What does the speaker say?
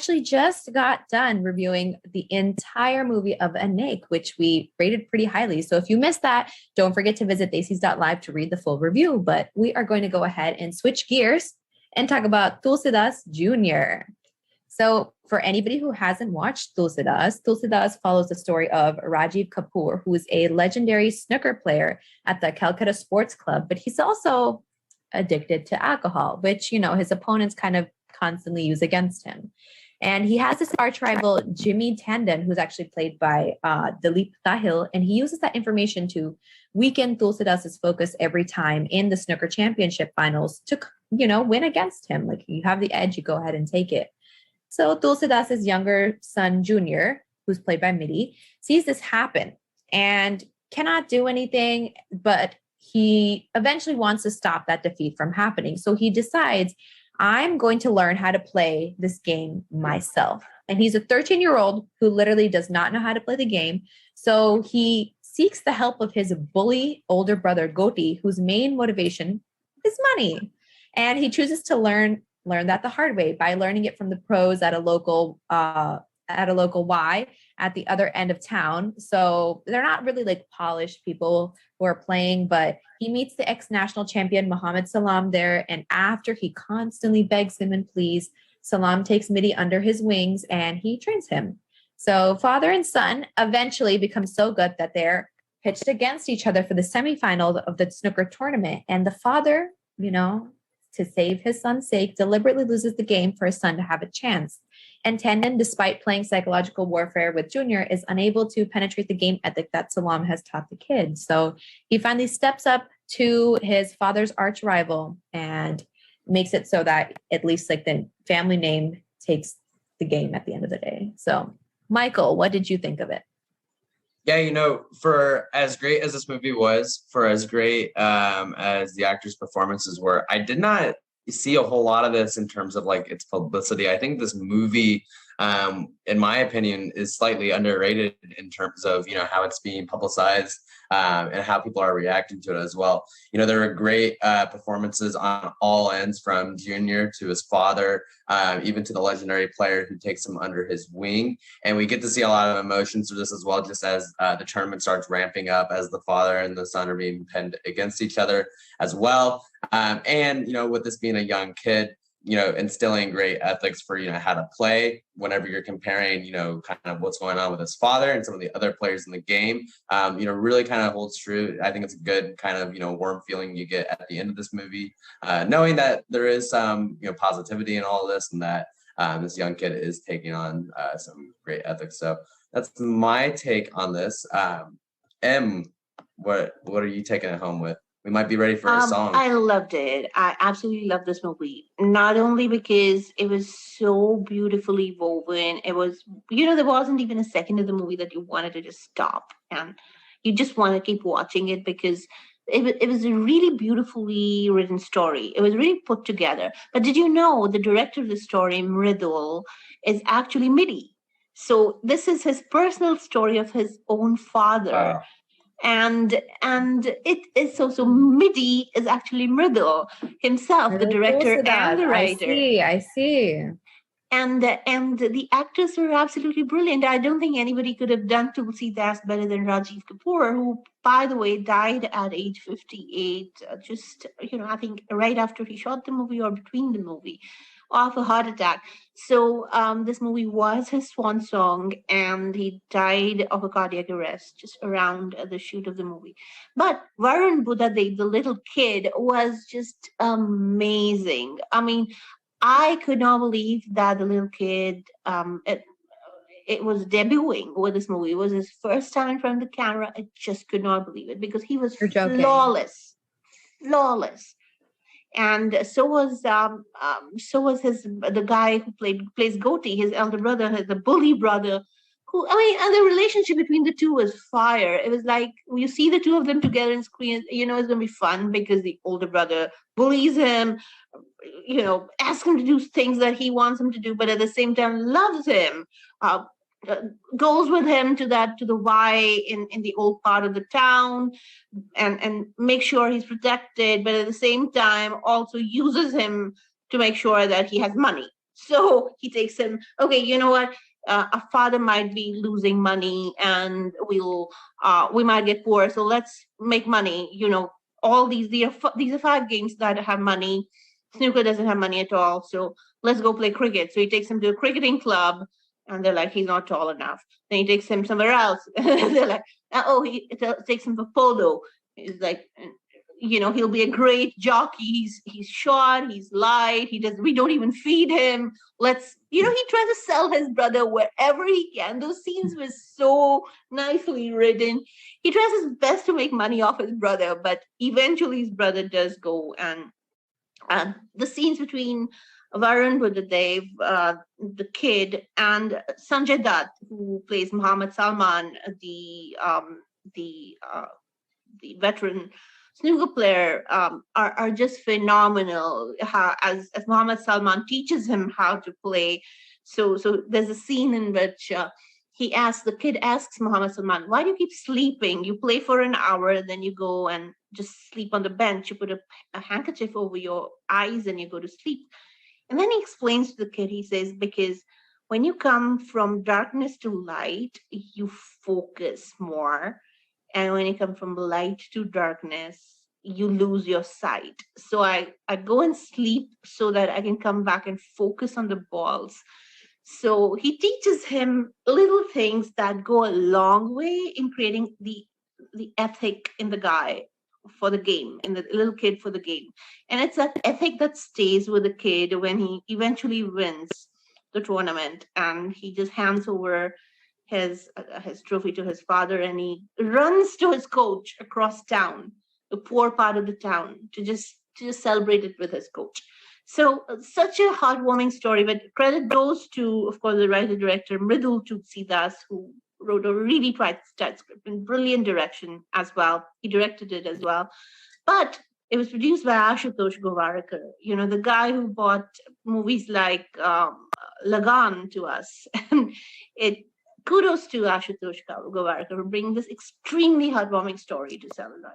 actually just got done reviewing the entire movie of Anik, which we rated pretty highly. So if you missed that, don't forget to visit Live to read the full review. But we are going to go ahead and switch gears and talk about Toolsidas Jr. So for anybody who hasn't watched Toolsidas follows the story of Rajiv Kapoor, who is a legendary snooker player at the Calcutta Sports Club, but he's also addicted to alcohol, which, his opponents kind of constantly use against him. And he has this arch rival, Jimmy Tandon, who's actually played by Dilip Tahil, and he uses that information to weaken Tulsidas' focus every time in the snooker championship finals to, win against him. Like, you have the edge, you go ahead and take it. So Tulsidas' younger son, Junior, who's played by Midi, sees this happen and cannot do anything, but he eventually wants to stop that defeat from happening. So he decides, I'm going to learn how to play this game myself. And he's a 13-year-old who literally does not know how to play the game. So he seeks the help of his bully older brother, Goti, whose main motivation is money. And he chooses to learn that the hard way by learning it from the pros at a local Y at the other end of town. So they're not really like polished people who are playing, but he meets the ex-national champion Mohammed Salam there. And after he constantly begs him and pleads, Salam takes Midi under his wings and he trains him. So father and son eventually become so good that they're pitched against each other for the semifinals of the snooker tournament. And the father, to save his son's sake, deliberately loses the game for his son to have a chance. And Tandon, despite playing psychological warfare with Junior, is unable to penetrate the game ethic that Salam has taught the kid. So he finally steps up to his father's arch rival and makes it so that at least like the family name takes the game at the end of the day. So Michael, what did you think of it? Yeah, for as great as this movie was, for as great as the actors' performances were, I did not see a whole lot of this in terms of like its publicity. I think this movie, in my opinion, is slightly underrated in terms of, how it's being publicized and how people are reacting to it as well. There are great performances on all ends, from Junior to his father, even to the legendary player who takes him under his wing. And we get to see a lot of emotions through this as well, just as the tournament starts ramping up, as the father and the son are being pinned against each other as well. And, with this being a young kid, instilling great ethics for, how to play whenever you're comparing, kind of what's going on with his father and some of the other players in the game, really kind of holds true. I think it's a good kind of, warm feeling you get at the end of this movie, knowing that there is some, positivity in all of this, and that this young kid is taking on some great ethics. So that's my take on this. Em, what are you taking it home with? We might be ready for a song. I loved it. I absolutely loved this movie. Not only because it was so beautifully woven, it was, there wasn't even a second of the movie that you wanted to just stop. And you just want to keep watching it because it was a really beautifully written story. It was really put together. But did you know the director of the story, Mridul, is actually Midi? So this is his personal story of his own father. Wow. And it is so Midi is actually Mridul himself, the director and the writer. I see. And the actors were absolutely brilliant. I don't think anybody could have done Toolsidas better than Rajiv Kapoor, who, by the way, died at age 58, I think right after he shot the movie or between the movie, of a heart attack. So this movie was his swan song, and he died of a cardiac arrest just around the shoot of the movie. But Varun Buddhadev, the little kid, was just amazing. I mean, I could not believe that the little kid, it was debuting with this movie. It was his first time in front of the camera. I just could not believe it because he was flawless. And so was the guy who plays Goti, his elder brother, the bully brother, and the relationship between the two was fire. It was like, you see the two of them together in screen, it's going to be fun because the older brother bullies him, asks him to do things that he wants him to do, but at the same time loves him, goes with him to the Y in the old part of the town and make sure he's protected, but at the same time also uses him to make sure that he has money. So he takes him, okay, you know what? Our father might be losing money and we might get poor. So let's make money. All these are 5 games that have money. Snooker doesn't have money at all. So let's go play cricket. So he takes him to a cricketing club and they're like, he's not tall enough. Then he takes him somewhere else. They're like, he takes him for polo. He's like, he'll be a great jockey. He's short, he's light. We don't even feed him. He tries to sell his brother wherever he can. Those scenes were so nicely written. He tries his best to make money off his brother, but eventually his brother does go. And the scenes between Varun Buddhadev, the kid, and Sanjay Dutt, who plays Muhammad Salman, the veteran snooker player, are just phenomenal. As Muhammad Salman teaches him how to play. So there's a scene in which the kid asks Muhammad Salman, why do you keep sleeping? You play for an hour, then you go and just sleep on the bench. You put a handkerchief over your eyes and you go to sleep. And then he explains to the kid, he says, because when you come from darkness to light, you focus more. And when you come from light to darkness, you lose your sight. So I go and sleep so that I can come back and focus on the balls. So he teaches him little things that go a long way in creating the ethic in the guy for the game, in the little kid for the game. And it's that ethic that stays with the kid when he eventually wins the tournament, and he just hands over his trophy to his father, and he runs to his coach across town, the poor part of the town, to just celebrate it with his coach. So such a heartwarming story. But credit goes to, of course, the writer director Mridul Toolsidas, who wrote a really tight script and brilliant direction as well. He directed it as well. But it was produced by Ashutosh Govarkar, the guy who brought movies like Lagan to us. And kudos to Ashutosh Govarkar for bringing this extremely heartwarming story to Celluloid.